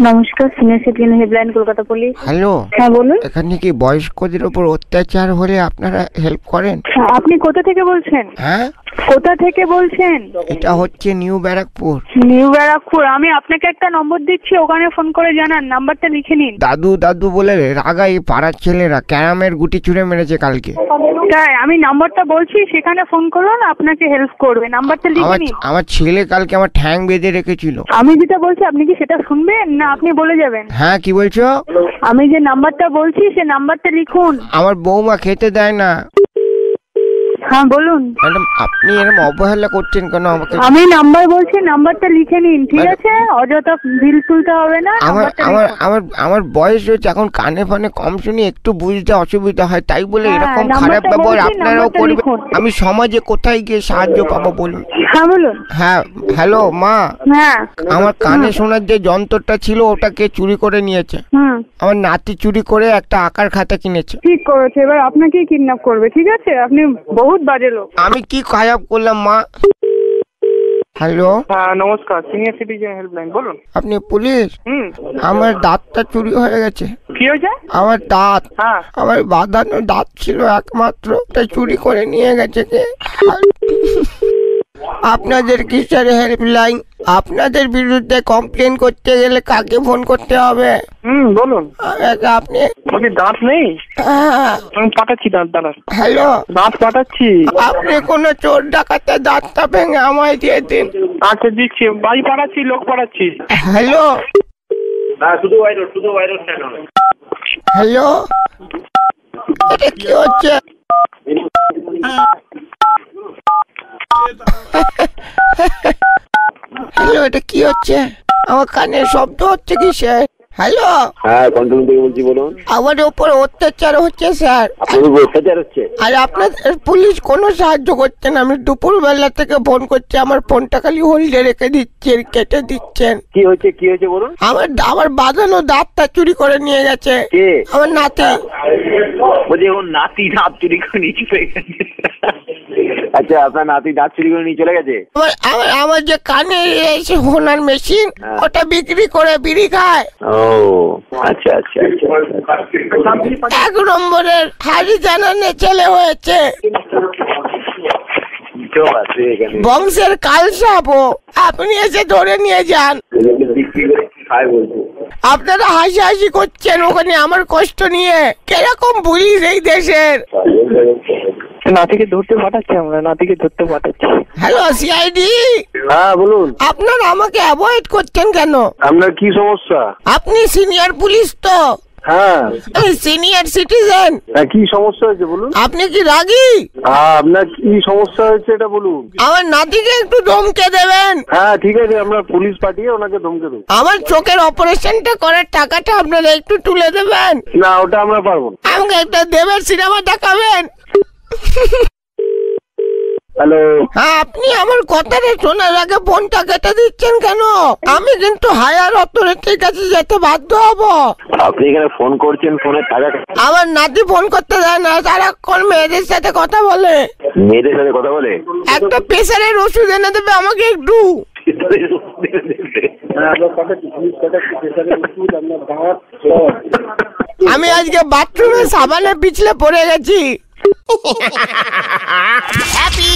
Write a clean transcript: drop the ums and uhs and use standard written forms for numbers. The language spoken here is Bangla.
নমস্কার, senior citizen helpline Kolkata police. Hello, হ্যাঁ বলুন। এখানে কি বয়স্কদের উপর অত্যাচার হলে আপনারা হেল্প করেন? আপনি কোথা থেকে বলছেন? হ্যাঁ, কোথা থেকে বলছেন? এটা হচ্ছে নিউ ব্যারাকপুর। নিউ ব্যারাকপুর। আমি আপনাকে একটা নম্বর দিচ্ছি, ওখানে ফোন করে জানান। নাম্বারটা লিখে নিন। দাদু দাদু বলে রাগাই পাড়ার ছেলেরা ক্যারামের গুটি ছুঁড়ে মেরেছে কালকে। তাই আমি নাম্বারটা বলছি, সেখানে ফোন করুন, আপনাকে হেল্প করবে। নাম্বারটা লিখে নিন। আমার ছেলে কালকে আমার ঠ্যাং বেঁধে রেখেছিল। আমি যেটা বলছি আপনি কি সেটা শুনবেন না আপনি বলে যাবেন? হ্যাঁ, কি বলছো? আমি যে নাম্বারটা বলছি সে নাম্বারটা লিখুন। আমার বৌমা খেতে দেয় না। হ্যাঁ বলুন। ম্যাডাম, আপনি এরকম অবহেলা করছেন কেন আমাকে? আমি নাম্বার বলছি, নাম্বারটা লিখে নিন, ঠিক আছে? অযথা বিল তুলতে হবে না। আমার বয়স হয়েছে, এখন কানে ফানে কম শুনি, একটু বুঝতে অসুবিধা হয়, তাই বলে এরকম খারাপ ব্যবহার আপনারাও করবেন? আমি সমাজে কোথায় গিয়ে সাহায্য পাবো বলুন? হ্যাঁ বলুন। হ্যাঁ, হ্যালো মা। হ্যাঁ, আমার কানে শোনার যে যন্ত্রটা ছিল ওটা কে চুরি করে নিয়েছে। আমার নাতি চুরি করে একটা আঁকার খাতা কিনেছে। ঠিক করেছে, এবার আপনাকেই কিডন্যাপ করবে, ঠিক আছে? আপনি বহুত বাজে লোক। আমি কি খারাপ করলাম মা? হ্যালো, হ্যাঁ নমস্কার, সিনিয়র সিটিজেন হেল্পলাইন, বলুন। আপনি পুলিশ? আমার দাঁতটা চুরি হয়ে গেছে। কি হয়েছে? আমার দাঁত, হ্যাঁ, আমার বাঁধানো দাঁত ছিল একমাত্র, তাই চুরি করে নিয়ে গেছে কে? আপনাদের কিসের হেল্পলাইন? আপনাদের বিরুদ্ধে কমপ্লেন করতে গেলে কাকে ফোন করতে হবে? বলুন। আপনি দাঁত নেই? আমি পাঠাচ্ছি দাঁত, দাঁড়ান। হ্যালো, দাঁত পাঠাচ্ছি। আপনি কোনো চোর ডাকাতে দাঁতটা ভেঙে আমায় দিয়ে দিন। আচ্ছা দিচ্ছি, বাড়ি পাঠাচ্ছি, লোক পাঠাচ্ছি। হ্যালো, শুধু ভাইরাস কেন? হ্যালো, এটা কি হচ্ছে? হ্যালো, এটা কি হচ্ছে? আমার কানে শব্দ হচ্ছে কি স্যার? হ্যালো, হ্যাঁ কন্ট্রোল থেকে বলছি, বলুন। আমার উপর অত্যাচার হচ্ছে স্যার। আপনার অত্যাচার হচ্ছে? আর আপনাদের পুলিশ কোনো সাহায্য করছেন? আমি দুপুর বেলা থেকে ফোন করছি, আমার ফোনটা খালি হোল্ডে রেখে দিচ্ছেন, কেটে দিচ্ছেন। কি হয়েছে বলুন। আমার বাঁধানো দাঁতটা চুরি করে নিয়ে গেছে। কে? আমার নাতি। বলছি ওর নাতি দাঁত চুরি করে নিয়ে চলে গেছে? আচ্ছা, আপনার নাতি দাঁত চুরি করে নিয়ে চলে গেছে? আমার যে কানে শোনার মেশিন, ওটা বিক্রি করে বিড়ি খায়। ও আচ্ছা আচ্ছা আচ্ছা। 1 নম্বরের হাড়ি জানানে ছেলে হয়েছে, বংশের কালসাপ। আপনি এসে ধরে নিয়ে যান। আপনারা হাসি করছেন ওখানে আমার কষ্ট নিয়ে। কিরকম পুলিশ এই দেশের? নাতিকে ধরতে পাঠাচ্ছি আমরা, নাতিকে ধরতে পাঠাচ্ছি। Hello CID. হ্যাঁ বলুন। আপনারা আমাকে অ্যাভয়েড করছেন কেন? আপনার কি সমস্যা? আপনি সিনিয়র পুলিশ তো? হ্যাঁ। Senior citizen. কি সমস্যা হয়েছে বলুন। আপনি কি রাগী? আপনার কি সমস্যা হয়েছে এটা বলুন। আমার নাতিকে একটু ধমকে দেবেন? হ্যাঁ ঠিক আছে, আমরা পুলিশ পাঠিয়ে ওনাকে ধমকে দেবো। আমার চোখের অপারেশনটা করার টাকাটা আপনারা একটু তুলে দেবেন? না, ওটা আমরা পারবো। আমাকে একটা দেবের সিনেমা দেখাবেন? হ্যালো। হ্যাঁ, আপনি আমার কথাটা শোনার আগে ফোনটা কেটে দিচ্ছেন কেন? আমি কিন্তু হায়ার অথরিটির কাছে যেতে বাধ্য হব। আপনি এখানে ফোন করছেন, ফোনের টাকা? আমার নাতি ফোন করতে দেয় না, সারাক্ষণ মেয়েদের সাথে কথা বলে। মেয়েদের সাথে কথা বলে? একটা প্রেসারের ওষুধ এনে দেবে আমাকে একটু? আমি আজকে বাথরুমে সাবানে পিছলে পড়ে গেছি। হ্যাপি